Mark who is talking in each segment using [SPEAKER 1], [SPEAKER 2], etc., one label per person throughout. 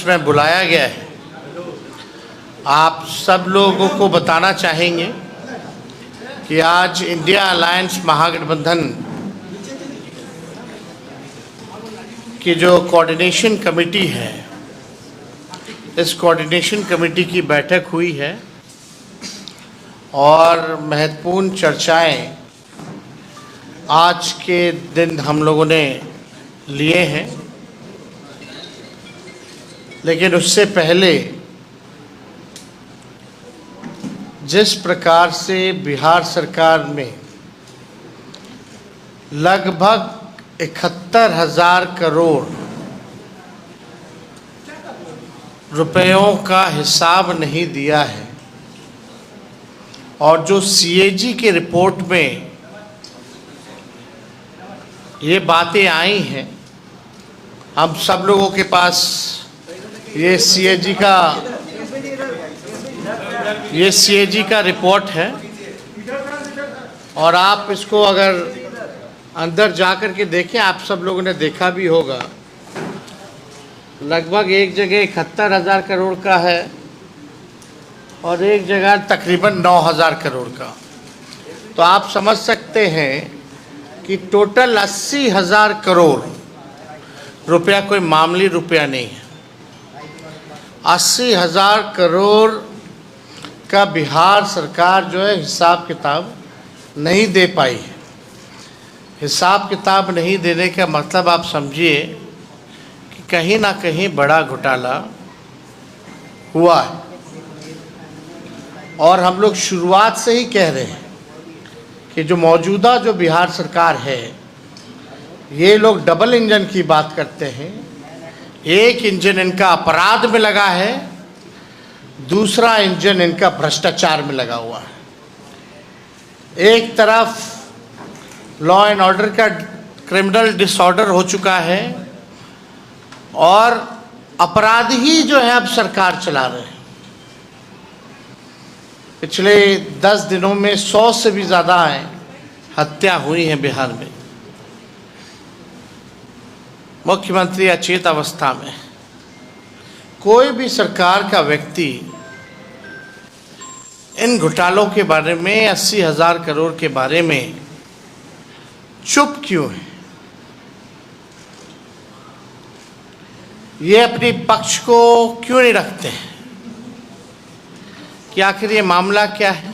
[SPEAKER 1] में बुलाया गया है, आप सब लोगों को बताना चाहेंगे कि आज इंडिया अलायंस महागठबंधन की जो कोऑर्डिनेशन कमेटी है, इस कोऑर्डिनेशन कमेटी की बैठक हुई है और महत्वपूर्ण चर्चाएं आज के दिन हम लोगों ने लिए हैं। लेकिन उससे पहले जिस प्रकार से बिहार सरकार में लगभग 71,000 करोड़ रुपयों का हिसाब नहीं दिया है और जो सीएजी के रिपोर्ट में ये बातें आई हैं, हम सब लोगों के पास ये सीएजी का रिपोर्ट है और आप इसको अगर अंदर जा कर के देखें, आप सब लोगों ने देखा भी होगा, लगभग एक जगह 71,000 करोड़ का है और एक जगह तकरीबन 9,000 करोड़ का। तो आप समझ सकते हैं कि टोटल 80,000 करोड़ रुपया कोई मामूली रुपया नहीं है। 80,000 करोड़ का बिहार सरकार जो है हिसाब किताब नहीं दे पाई है। हिसाब किताब नहीं देने का मतलब आप समझिए कि कहीं ना कहीं बड़ा घोटाला हुआ है। और हम लोग शुरुआत से ही कह रहे हैं कि जो मौजूदा जो बिहार सरकार है, ये लोग डबल इंजन की बात करते हैं। एक इंजन इनका अपराध में लगा है, दूसरा इंजन इनका भ्रष्टाचार में लगा हुआ है। एक तरफ लॉ एंड ऑर्डर का क्रिमिनल डिसऑर्डर हो चुका है और अपराध ही जो है अब सरकार चला रहे हैं। पिछले 10 दिनों में 100 से भी ज़्यादा हत्या हुई हैं बिहार में। मुख्यमंत्री अचेत अवस्था में। कोई भी सरकार का व्यक्ति इन घोटालों के बारे में, 80,000 करोड़ के बारे में चुप क्यों है? ये अपने पक्ष को क्यों नहीं रखते हैं कि आखिर ये मामला क्या है?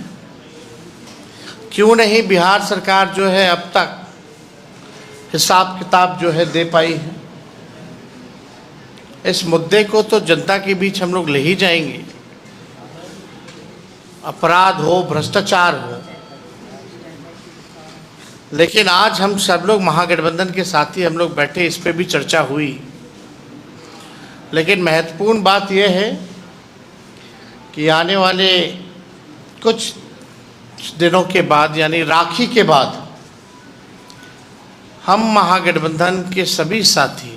[SPEAKER 1] क्यों नहीं बिहार सरकार जो है अब तक हिसाब किताब जो है दे पाई है? इस मुद्दे को तो जनता के बीच हम लोग ले ही जाएंगे। अपराध हो, भ्रष्टाचार हो, लेकिन आज हम सब लोग महागठबंधन के साथी हम लोग बैठे, इस पे भी चर्चा हुई। लेकिन महत्वपूर्ण बात यह है कि आने वाले कुछ दिनों के बाद, यानी राखी के बाद, हम महागठबंधन के सभी साथी,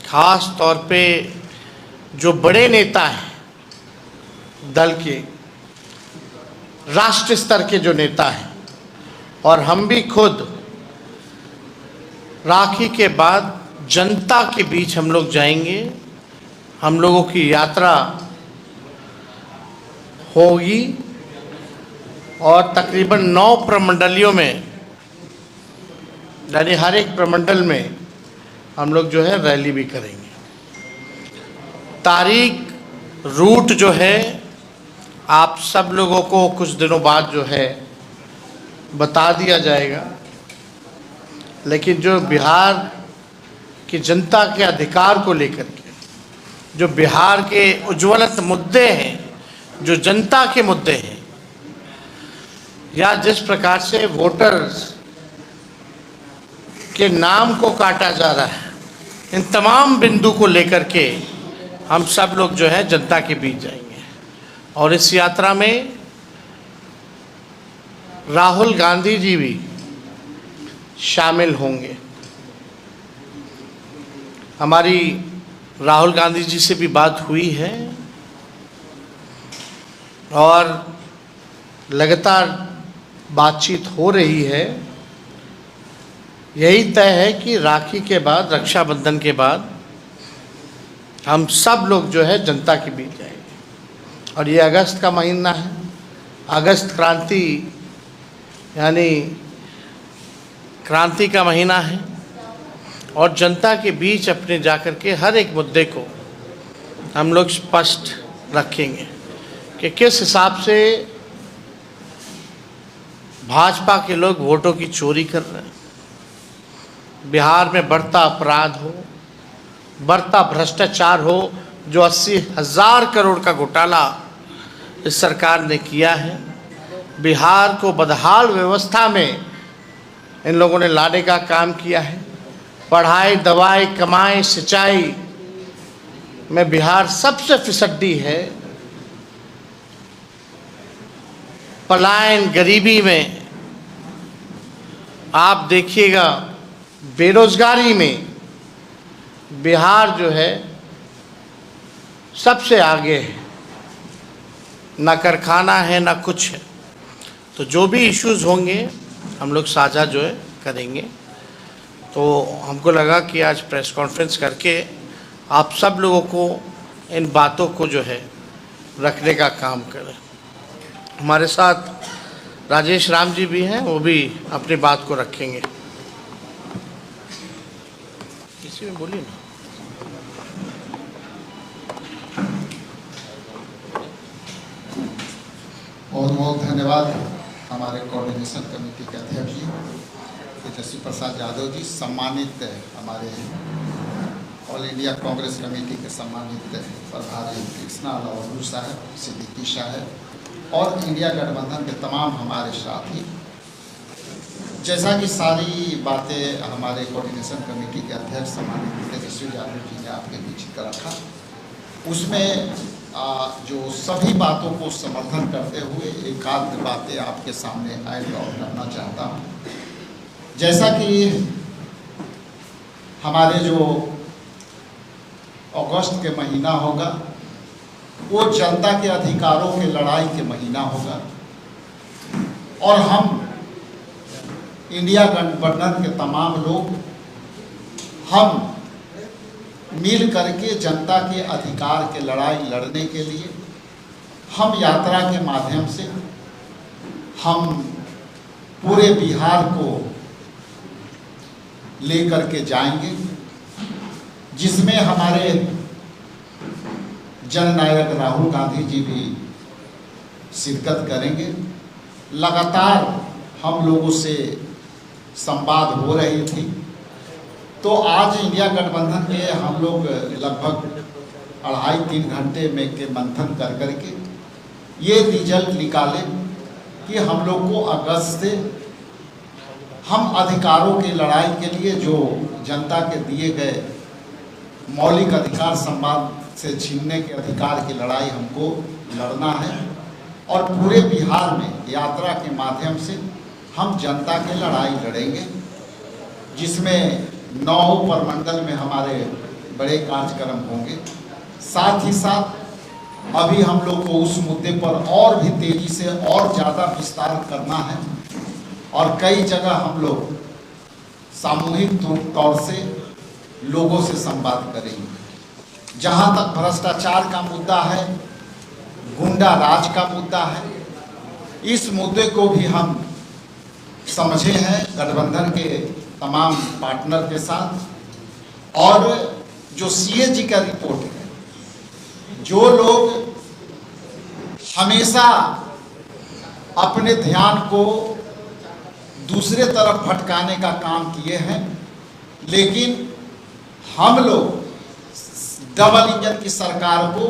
[SPEAKER 1] खास तौर पे जो बड़े नेता हैं दल के, राष्ट्रीय स्तर के जो नेता हैं, और हम भी खुद राखी के बाद जनता के बीच हम लोग जाएंगे। हम लोगों की यात्रा होगी और तकरीबन 9 प्रमंडलियों में, यानी हर एक प्रमंडल में हम लोग जो है रैली भी करेंगे। तारीख, रूट जो है आप सब लोगों को कुछ दिनों बाद जो है बता दिया जाएगा। लेकिन जो बिहार की जनता के अधिकार को लेकर के, जो बिहार के उज्ज्वलत मुद्दे हैं, जो जनता के मुद्दे हैं, या जिस प्रकार से वोटर्स के नाम को काटा जा रहा है, इन तमाम बिंदु को लेकर के हम सब लोग जो है जनता के बीच जाएंगे। और इस यात्रा में राहुल गांधी जी भी शामिल होंगे। हमारी राहुल गांधी जी से भी बात हुई है और लगातार बातचीत हो रही है। यही तय है कि राखी के बाद, रक्षाबंधन के बाद हम सब लोग जो है जनता के बीच जाएंगे। और ये अगस्त का महीना है, अगस्त क्रांति यानी क्रांति का महीना है, और जनता के बीच अपने जाकर के हर एक मुद्दे को हम लोग स्पष्ट रखेंगे कि किस हिसाब से भाजपा के लोग वोटों की चोरी कर रहे हैं, बिहार में बढ़ता अपराध हो, बढ़ता भ्रष्टाचार हो, जो 80,000 करोड़ का घोटाला इस सरकार ने किया है, बिहार को बदहाल व्यवस्था में इन लोगों ने लाने का काम किया है। पढ़ाई, दवाई, कमाई, सिंचाई में बिहार सबसे फिसड्डी है। पलायन, गरीबी में आप देखिएगा, बेरोजगारी में बिहार जो है सबसे आगे है, ना कारखाना है ना कुछ है। तो जो भी इश्यूज होंगे हम लोग साझा जो है करेंगे। तो हमको लगा कि आज प्रेस कॉन्फ्रेंस करके आप सब लोगों को इन बातों को जो है रखने का काम करें। हमारे साथ राजेश राम जी भी हैं, वो भी अपनी बात को रखेंगे। किसी में बोलिए ना।
[SPEAKER 2] बहुत बहुत धन्यवाद हमारे कोऑर्डिनेशन कमेटी के अध्यक्ष जी तेजस्वी प्रसाद यादव जी, सम्मानित हमारे ऑल इंडिया कांग्रेस कमेटी के सम्मानित प्रभारी कृष्णा लावलू साहब, सिद्दीकी साहब और इंडिया गठबंधन के तमाम हमारे साथी। जैसा कि सारी बातें हमारे कोऑर्डिनेशन कमेटी के अध्यक्ष सम्मानित तेजस्वी यादव जी ने आपके बीच रखा, उसमें जो सभी बातों को समर्थन करते हुए एक आध बातें आपके सामने ऐड ऑन करना चाहता हूँ। जैसा कि हमारे जो अगस्त के महीना होगा वो जनता के अधिकारों के लड़ाई के महीना होगा, और हम इंडिया गठबंधन के तमाम लोग हम मिल करके जनता के अधिकार के लड़ाई लड़ने के लिए हम यात्रा के माध्यम से हम पूरे बिहार को लेकर के जाएंगे, जिसमें हमारे जननायक राहुल गांधी जी भी शिरकत करेंगे। लगातार हम लोगों से संवाद हो रही थी, तो आज इंडिया गठबंधन के हम लोग लगभग 2.5-3 घंटे में के मंथन कर करके ये रिजल्ट निकाले कि हम लोग को अगस्त से हम अधिकारों की लड़ाई के लिए जो जनता के दिए गए मौलिक अधिकार संवाद से छीनने के अधिकार की लड़ाई हमको लड़ना है, और पूरे बिहार में यात्रा के माध्यम से हम जनता की लड़ाई लड़ेंगे, जिसमें 9 प्रमंडल में हमारे बड़े कार्यक्रम होंगे। साथ ही साथ अभी हम लोग को उस मुद्दे पर और भी तेजी से और ज़्यादा विस्तार करना है, और कई जगह हम लोग सामूहिक तौर से लोगों से संवाद करेंगे। जहाँ तक भ्रष्टाचार का मुद्दा है, गुंडा राज का मुद्दा है, इस मुद्दे को भी हम समझे हैं गठबंधन के तमाम पार्टनर के साथ। और जो सीएजी का रिपोर्ट है, जो लोग हमेशा अपने ध्यान को दूसरे तरफ भटकाने का काम किए हैं, लेकिन हम लोग डबल इंजन की सरकार को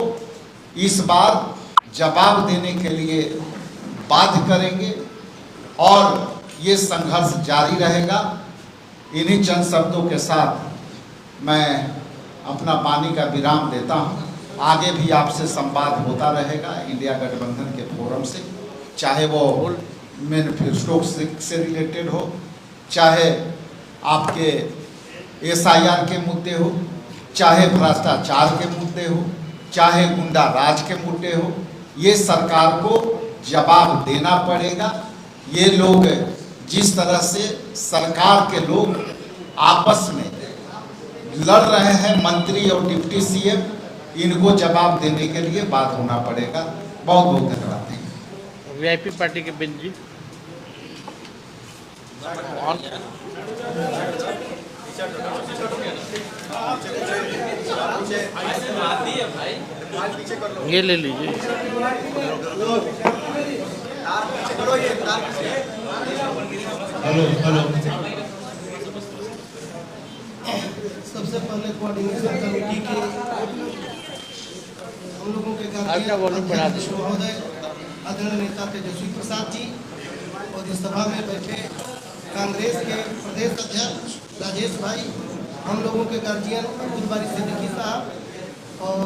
[SPEAKER 2] इस बार जवाब देने के लिए बाध्य करेंगे, और ये संघर्ष जारी रहेगा। इन्हीं चंद शब्दों के साथ मैं अपना पानी का विराम देता हूँ। आगे भी आपसे संवाद होता रहेगा इंडिया गठबंधन के फोरम से, चाहे वो मैनिफेस्टो से रिलेटेड हो, चाहे आपके SIR के मुद्दे हो, चाहे भ्रष्टाचार के मुद्दे हो, चाहे गुंडा राज के मुद्दे हो, ये सरकार को जवाब देना पड़ेगा। ये लोग जिस तरह से सरकार के लोग आपस में लड़ रहे हैं, मंत्री और डिप्टी CM, इनको जवाब देने के लिए बात होना पड़ेगा। बहुत बहुत धन्यवाद।
[SPEAKER 1] वीआईपी पार्टी के बेंच जी और ये ले लीजिए।
[SPEAKER 3] हेलो सबसे पहले कोऑर्डिनेशन कमेटी के हम लोगों के महोदय आदरणीय नेता तेजस्वी प्रसाद जी और इस सभा में बैठे कांग्रेस के प्रदेश अध्यक्ष राजेश भाई, हम लोगों के गार्जियन अब्दुल बारी सिद्दीकी साहब और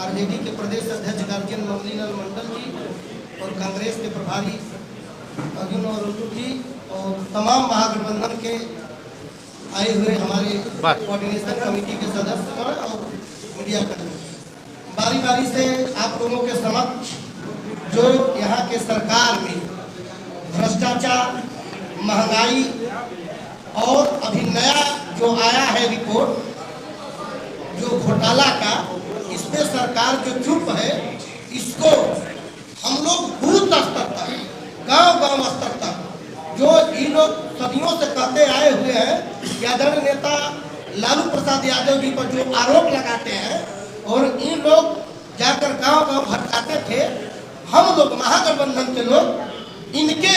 [SPEAKER 3] आरजेडी के प्रदेश अध्यक्ष गार्जियन ममलीलाल मंडल जी और कांग्रेस के प्रभारी अर्जुन और उल्लू जी और तमाम महागठबंधन के आए हुए हमारे कोऑर्डिनेशन कमेटी के सदस्य और मीडिया कर्मी, बारी बारी से आप लोगों के समक्ष जो यहाँ के सरकार में भ्रष्टाचार, महंगाई और अभी नया जो आया है रिपोर्ट जो घोटाला का, इसमें सरकार जो चुप है, इसको हम लोग बूथ स्तर तक, गांव स्तर तक जो इन लोग सदियों से कहते आए हुए हैं कि आदरणीय नेता लालू प्रसाद यादव जी पर जो आरोप लगाते हैं और इन लोग जाकर गांव भटकाते थे, हम लोग महागठबंधन के लोग इनके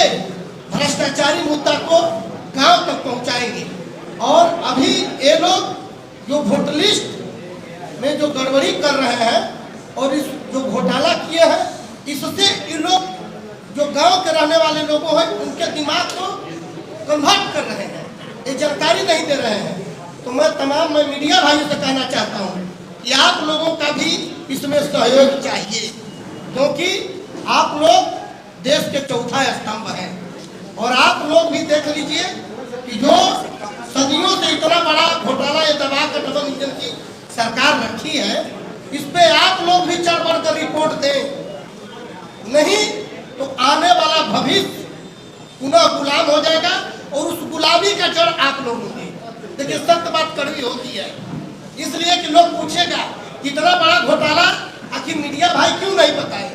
[SPEAKER 3] भ्रष्टाचारी मुद्दा को गांव तक पहुंचाएंगे। और अभी ये लोग जो वोट लिस्ट में जो गड़बड़ी कर रहे हैं और इस जो घोटाला किए हैं, इससे इन लोग जो गांव के रहने वाले लोगों हैं उनके दिमाग को कन्वर्ट कर रहे हैं, ये जानकारी नहीं दे रहे हैं। तो मैं मीडिया भाइयों से कहना चाहता हूं कि आप लोगों का भी इसमें सहयोग चाहिए, क्योंकि आप लोग देश के चौथा स्तंभ हैं और आप लोग भी देख लीजिए कि जो सदियों से इतना बड़ा घोटाला ये दबा कर डबल इंजन की सरकार रखी है, इस पे आप लोग भी चढ़ बढ़ कर रिपोर्ट दें, नहीं तो आने वाला भविष्य पुनः गुलाम हो जाएगा और उस गुलामी का जड़ आप लोग होंगे। देखिए सत्य बात कड़वी होती है, इसलिए कि लोग पूछेगा इतना बड़ा घोटाला आखिर मीडिया भाई क्यों नहीं बताए।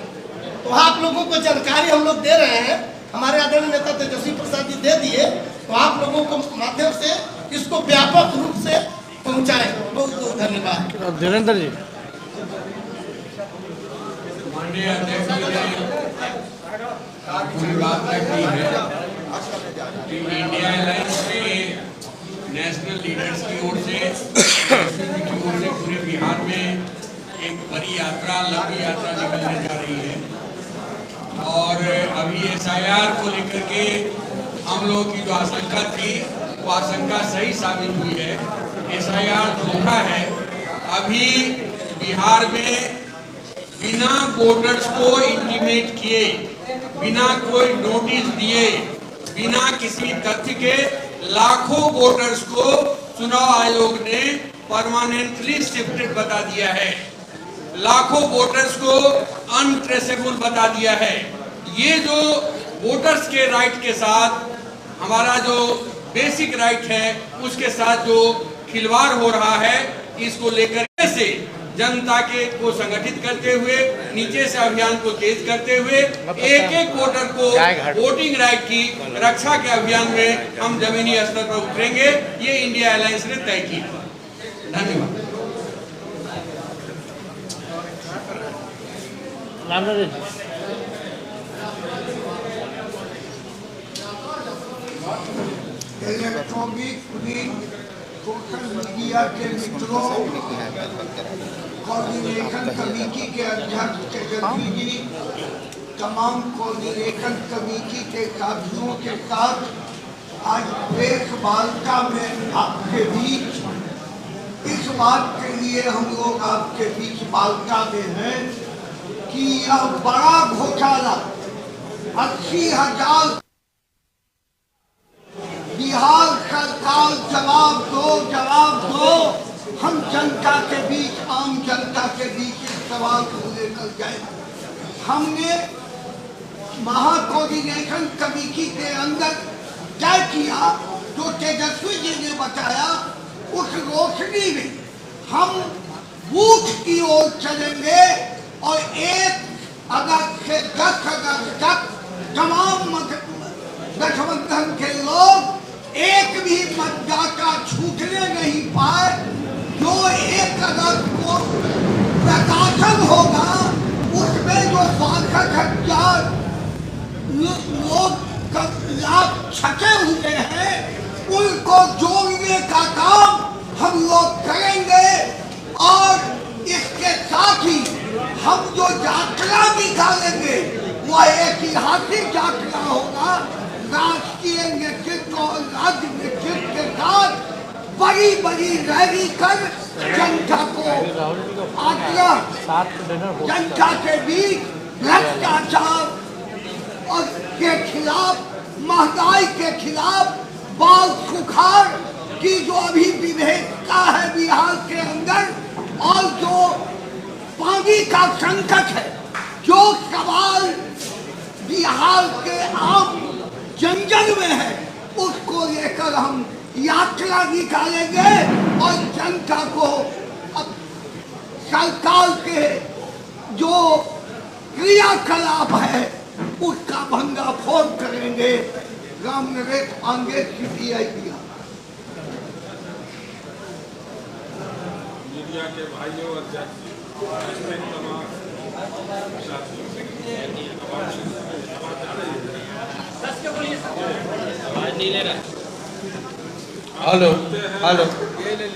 [SPEAKER 3] तो आप लोगों को जानकारी हम लोग दे रहे हैं, हमारे आदरणीय नेता तेजस्वी प्रसाद जी दे दिए, तो आप लोगों को माध्यम से इसको व्यापक रूप से पहुंचाए। बहुत बहुत धन्यवाद।
[SPEAKER 1] धीरेन्द्र जी
[SPEAKER 4] पूरी बात रखी है कि इंडिया अलायंस में नेशनल लीडर्स की ओर से पूरे बिहार में एक बड़ी यात्रा, लंबी यात्रा निकलने जा रही है और अभी एसआईआर को लेकर के हम लोगों की जो आशंका थी वो आशंका सही साबित हुई है। एसआईआर धोखा है। अभी बिहार में बिना वोटर्स को इंटीमेट किए, बिना कोई नोटिस दिए, बिना किसी तथ्य के लाखों वोटर्स को चुनाव आयोग ने परमानेंटली शिफ्टेड बता दिया है, लाखों वोटर्स को अनट्रेसेबल बता दिया है। ये जो वोटर्स के राइट के साथ हमारा जो बेसिक राइट है उसके साथ जो खिलवाड़ हो रहा है, इसको लेकर से जनता के को संगठित करते हुए, नीचे से अभियान को तेज करते हुए एक एक वोटर को वोटिंग राइट की रक्षा के अभियान में हम जमीनी स्तर पर उतरेंगे। ये इंडिया अलायंस ने तय की। धन्यवाद।
[SPEAKER 5] इलेक्ट्रॉनिक प्रिंट सोशल मीडिया के मित्रों, कोऑर्डिनेशन कमेटी के अध्यक्ष तेजस्वी जी, तमाम कोऑर्डिनेशन कमेटी के साथियों के साथ आज प्रेस वार्ता में आपके बीच इस बात के लिए हम लोग आपके बीच वार्ता में हैं कि यह बड़ा घोटाला 80,000 बिहार सरकार जवाब दो। हम जनता के बीच, आम जनता के बीच इस सवाल को लेकर गए। हमने महाकोऑर्डिनेशन कमेटी के अंदर तय किया, जो तेजस्वी जी ने बताया, उस रोशनी में हम बूथ की ओर चलेंगे और एक अगस्त से 10 अगस्त तक तमाम गठबंधन के लोग एक भी मतदाता छूटने नहीं पाए। जो 1 अगस्त को प्रकाशन होगा उसमें जो 62,000 लोग लाभ छटे हुए हैं उनको जोड़ने का काम हम लोग करेंगे। और इसके साथ ही हम जो यात्रा निकालेंगे वह ऐतिहासिक यात्रा होगा। राष्ट्रीय नेतृत्व और राज्य नेतृत्व के साथ बड़ी बड़ी रैली कर जनता को आग्रह, जनता के बीच भ्रष्टाचार और के खिलाफ, महंगाई के खिलाफ, बाल सुखाड़ की जो अभी विभेदता है बिहार के अंदर और जो पानी का संकट है, जो सवाल बिहार के आम जंगल में है, उसको लेकर हम यात्रा निकालेंगे और जनता को अब सरकार के जो क्रियाकलाप है उसका भंगाफोड़ करेंगे। राम नरेश पांडे, CPI बिहार।
[SPEAKER 6] मीडिया के भाइयों और
[SPEAKER 1] हेलो हेलो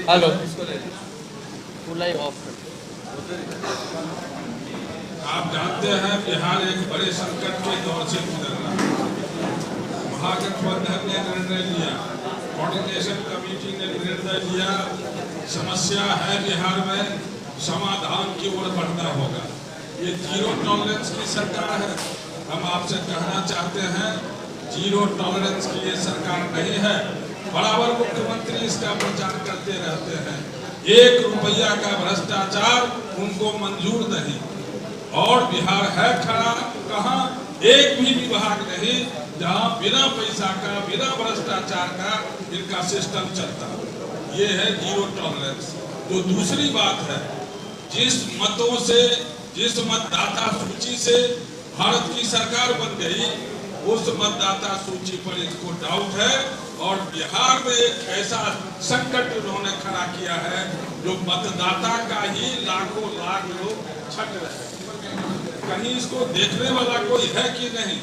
[SPEAKER 1] हेलो
[SPEAKER 6] आप जानते हैं बिहार एक बड़े संकट के दौर से गुजर रहा है। महागठबंधन ने निर्णय लिया, कोऑर्डिनेशन कमेटी ने निर्णय लिया, समस्या है बिहार में, समाधान की ओर बढ़ना होगा। ये जीरो टॉलरेंस की सरकार है। हम आपसे कहना चाहते हैं जीरो टॉलरेंस की ये सरकार नहीं है। बराबर मुख्यमंत्री इसका प्रचार करते रहते हैं। 1 रुपया का भ्रष्टाचार उनको मंजूर नहीं। और बिहार है खड़ा कहाँ? एक भी विभाग नहीं जहाँ बिना पैसा का, बिना भ्रष्टाचार का इनका सिस्टम चलता। ये है जीरो टॉलरेंस। जो दूसरी बात है, जिस मतों से, जिस मतदाता सूची से भारत की सरकार बन गई, उस मतदाता सूची पर इनको डाउट है। और बिहार में एक ऐसा संकट उन्होंने खड़ा किया है जो मतदाता का ही लाखों लाख लोग छट रहे। कहीं इसको देखने वाला कोई है कि नहीं?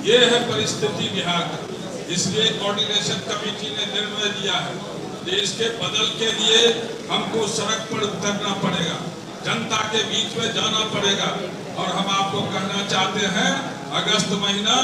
[SPEAKER 6] ये है परिस्थिति बिहार की। इसलिए कोऑर्डिनेशन कमेटी ने निर्णय लिया है कि इसके बदल के लिए हमको सड़क पर उतरना पड़ेगा, जनता के बीच में जाना पड़ेगा। और हम आपको कहना चाहते हैं, अगस्त महीना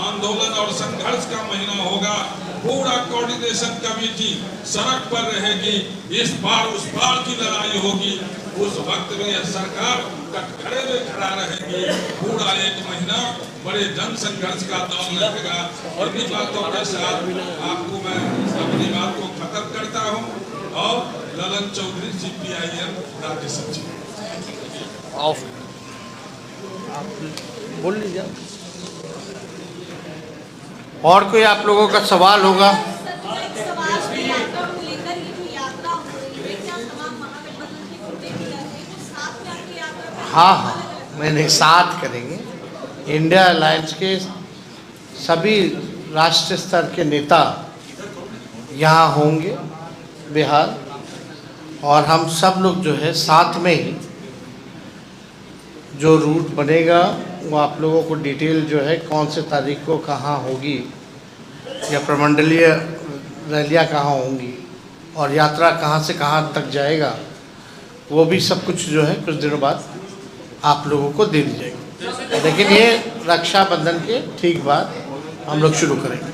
[SPEAKER 6] आंदोलन और संघर्ष का महीना होगा। पूरा कोऑर्डिनेशन कमेटी सड़क पर रहेगी। इस बार उस बार की लड़ाई होगी। उस वक्त में यह सरकार कटघरे में खड़ा रहेगी। पूरा 1 महीना बड़े जन संघर्ष का दौर रहेगा। और इन्हीं बातों के साथ आपको मैं अपनी बात को खत्म करता हूँ। और ललन चौधरी, CPIM राज्य सचिव।
[SPEAKER 1] बोल लीजिए। और कोई आप लोगों का सवाल होगा? हाँ हाँ, मैंने साथ करेंगे। इंडिया अलायंस के सभी राष्ट्रीय स्तर के नेता यहाँ होंगे बिहार, और हम सब लोग जो है साथ में ही जो रूट बनेगा वो आप लोगों को डिटेल जो है कौन से तारीख को कहाँ होगी, या प्रमंडलीय रैलियाँ कहाँ होंगी और यात्रा कहाँ से कहाँ तक जाएगा, वो भी सब कुछ जो है कुछ दिनों बाद आप लोगों को दे दी जाएगी। लेकिन ये रक्षाबंधन के ठीक बाद हम लोग शुरू करेंगे।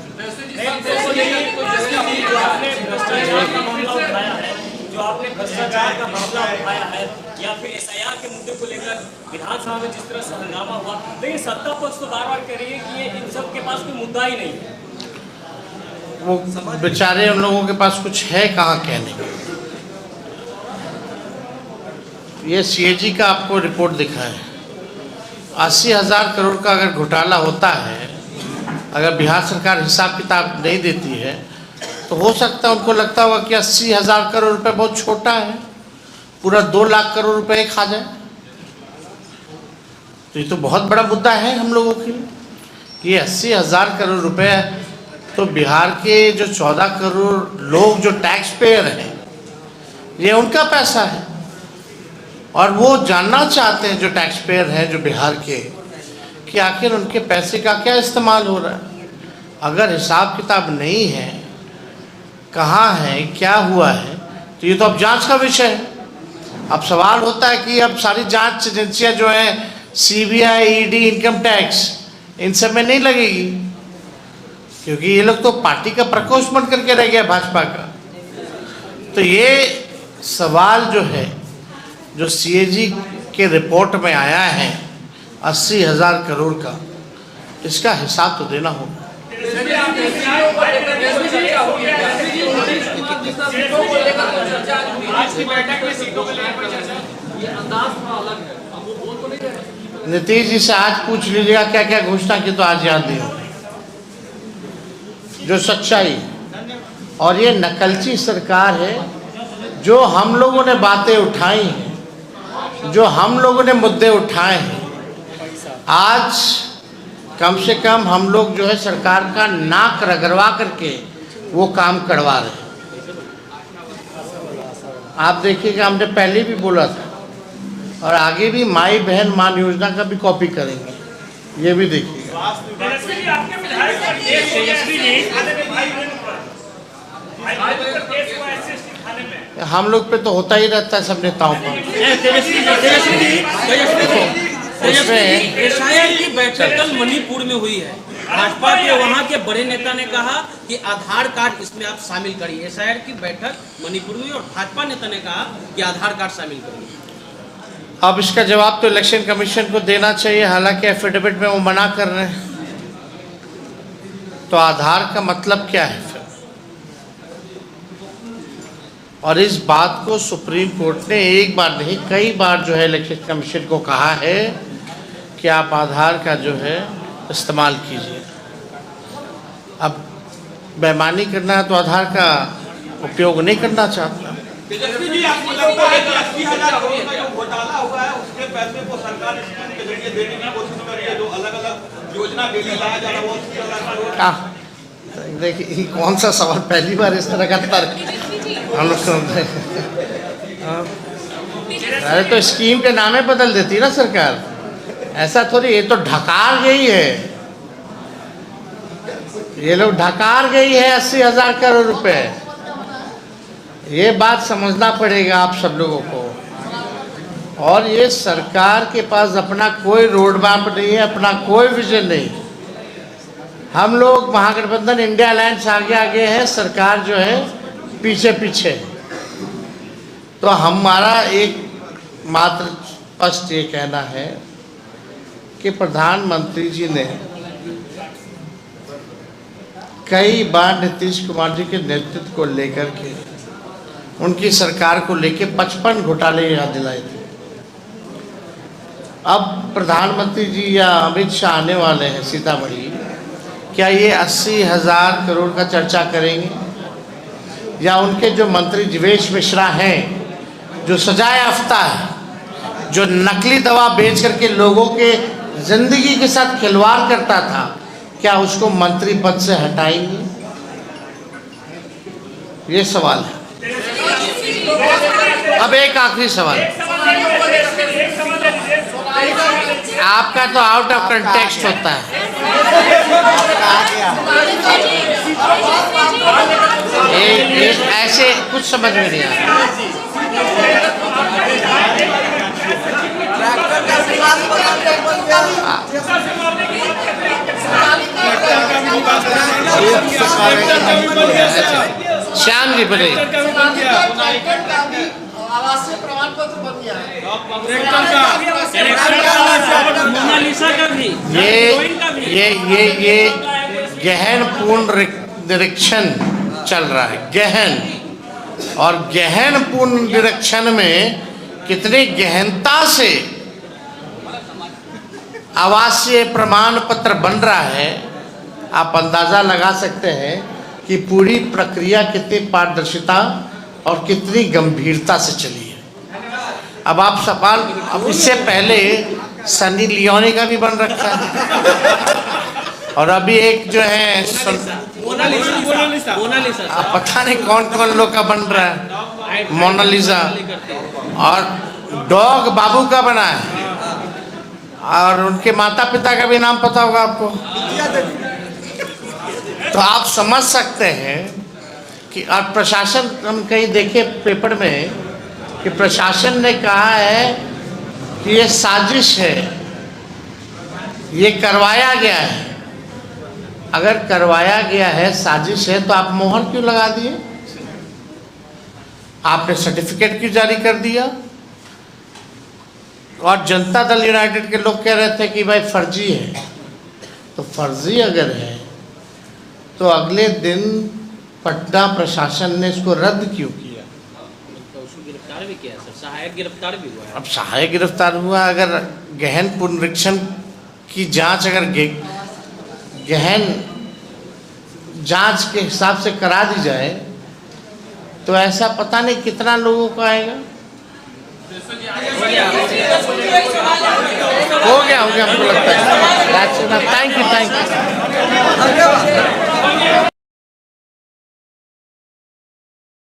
[SPEAKER 7] जो आपने भ्रष्टाचार का मामला उठाया है या फिर SIR के मुद्दे को लेकर विधानसभा में जिस तरह से हंगामा हुआ, लेकिन सत्ता पक्ष तो बार-बार कह रही है कि ये इन सब के पास कोई मुद्दा ही नहीं है।
[SPEAKER 1] वो बेचारे उन लोगों के पास कुछ है कहाँ कहने। ये CAG का आपको रिपोर्ट दिखा है। 80,000 करोड़ का अगर घोटाला होता है, अगर बिहार सरकार हिसाब किताब नहीं देती है, तो हो सकता है उनको लगता होगा कि 80,000 करोड़ रुपए बहुत छोटा है, पूरा 2 लाख करोड़ रुपए खा जाए। तो ये तो बहुत बड़ा मुद्दा है हम लोगों के लिए। ये 80,000 करोड़ रुपए तो बिहार के जो 14 करोड़ लोग जो टैक्स पेयर हैं, ये उनका पैसा है। और वो जानना चाहते हैं जो टैक्स पेयर हैं जो बिहार के, कि आखिर उनके पैसे का क्या इस्तेमाल हो रहा है। अगर हिसाब किताब नहीं है, कहाँ है, क्या हुआ है, तो ये तो अब जांच का विषय है। अब सवाल होता है कि अब सारी जांच एजेंसियां जो हैं, CBI, ED, इनकम टैक्स, इन सब में नहीं लगेगी, क्योंकि ये लोग तो पार्टी का प्रकोष्ठ बन करके रह गया भाजपा का। तो ये सवाल जो है, जो CAG के रिपोर्ट में आया है 80,000 करोड़ का, इसका हिसाब तो देना होगा। नीतीश जी से आज पूछ लीजिएगा क्या क्या घोषणा की, तो आज याद नहीं होगी। जो सच्चाई और ये नकलची सरकार है, जो हम लोगों ने बातें उठाई हैं, जो हम लोगों ने मुद्दे उठाए हैं, आज कम से कम हम लोग जो है सरकार का नाक रगड़वा करके वो काम करवा रहे हैं। आप देखिएगा, हमने पहले भी बोला था और आगे भी माई बहन मान योजना का भी कॉपी करेंगे, ये भी देखिएगा। हम लोग पे तो होता ही रहता है सब नेताओं पर।
[SPEAKER 8] एसआईआर की बैठक कल मणिपुर में हुई है। भाजपा के वहां के बड़े नेता ने कहा कि आधार कार्ड इसमें आप शामिल करिए। एसआईआर की बैठक मणिपुर में, और भाजपा नेता ने कहा कि आधार कार्ड शामिल करिए।
[SPEAKER 1] अब इसका जवाब तो इलेक्शन कमीशन को देना चाहिए, हालांकि एफिडेविट में वो मना कर रहे हैं। तो आधार का मतलब क्या है फिर? और इस बात को सुप्रीम कोर्ट ने एक बार नहीं कई बार जो है इलेक्शन कमीशन को कहा है कि आप आधार का जो है इस्तेमाल कीजिए। अब बेईमानी करना है तो आधार का उपयोग नहीं करना चाहता।
[SPEAKER 9] तेजस्वी जी, आपको लगता है कि 80,000 करोड़ का जो घोटाला हुआ है, उसके पैसे को सरकार स्कीम के जरिए देने की कोशिश कर रही है, जो अलग-अलग योजना के लिए लाया जा रहा है, वो 80,000 करोड़।
[SPEAKER 1] देखिए, कौन सा सवाल, पहली बार इस तरह का तर्क हम लोग सुनते हैं। अरे तो स्कीम के नामे बदल देती है ना सरकार, ऐसा थोड़ी। ये तो ढकार गई है, ये लोग ढकार गई है 80,000 करोड़ रुपए। ये बात समझना पड़ेगा आप सब लोगों को। और ये सरकार के पास अपना कोई रोड मैप नहीं है, अपना कोई विजन नहीं। हम लोग महागठबंधन इंडिया अलायंस आगे आगे है, सरकार जो है पीछे पीछे। तो हमारा एक मात्र स्पष्ट ये कहना है कि प्रधानमंत्री जी ने कई बार नीतीश कुमार जी के नेतृत्व को लेकर के, उनकी सरकार को लेकर 55 घोटाले याद दिलाए थे। अब प्रधानमंत्री जी या अमित शाह आने वाले हैं सीतामढ़ी, क्या ये 80,000 करोड़ का चर्चा करेंगे? या उनके जो मंत्री जीवेश मिश्रा हैं, जो सजाए याफ्ता है, जो नकली दवा बेच करके लोगों के जिंदगी के साथ खिलवाड़ करता था, क्या उसको मंत्री पद से हटाएंगे? ये सवाल है। अब एक आखिरी सवाल, आपका तो आउट ऑफ कंटेक्स्ट होता है। एक ऐसे कुछ समझ में नहीं आ रहा। श्याम जी बोले,
[SPEAKER 3] आवासीय प्रमाण पत्र बन गया है।
[SPEAKER 1] ये गहन पूर्ण निरीक्षण चल रहा है, गहन। और गहन पूर्ण निरीक्षण में कितनी गहनता से आवासीय प्रमाण पत्र बन रहा है, आप अंदाजा लगा सकते हैं कि पूरी प्रक्रिया कितनी पारदर्शिता और कितनी गंभीरता से चली है। अब आप सवाल, अब इससे पहले सनी लियोनी का भी बन रखा है और अभी एक जो है
[SPEAKER 8] मोनालिसा
[SPEAKER 1] अब पता नहीं कौन कौन लोग का बन रहा है, मोनालिसा, और डॉग बाबू का बना है, और उनके माता पिता का भी नाम पता होगा आपको। तो आप समझ सकते हैं कि और प्रशासन, हम कहीं देखे पेपर में कि प्रशासन ने कहा है कि ये साजिश है, ये करवाया गया है। अगर करवाया गया है, साजिश है, तो आप मोहर क्यों लगा दिए? आपने सर्टिफिकेट क्यों जारी कर दिया? और जनता दल यूनाइटेड के लोग कह रहे थे कि भाई फर्जी है। तो फर्जी अगर है तो अगले दिन पटना प्रशासन ने इसको रद्द क्यों किया?
[SPEAKER 8] तो उसको गिरफ्तार भी किया सर, सहायक गिरफ्तार भी हुआ है।
[SPEAKER 1] अब सहायक गिरफ्तार हुआ, अगर गहन पुनरीक्षण की जांच अगर गहन जांच के हिसाब से करा दी जाए तो ऐसा पता नहीं कितना लोगों को आएगा। हो गया हमको लगता है।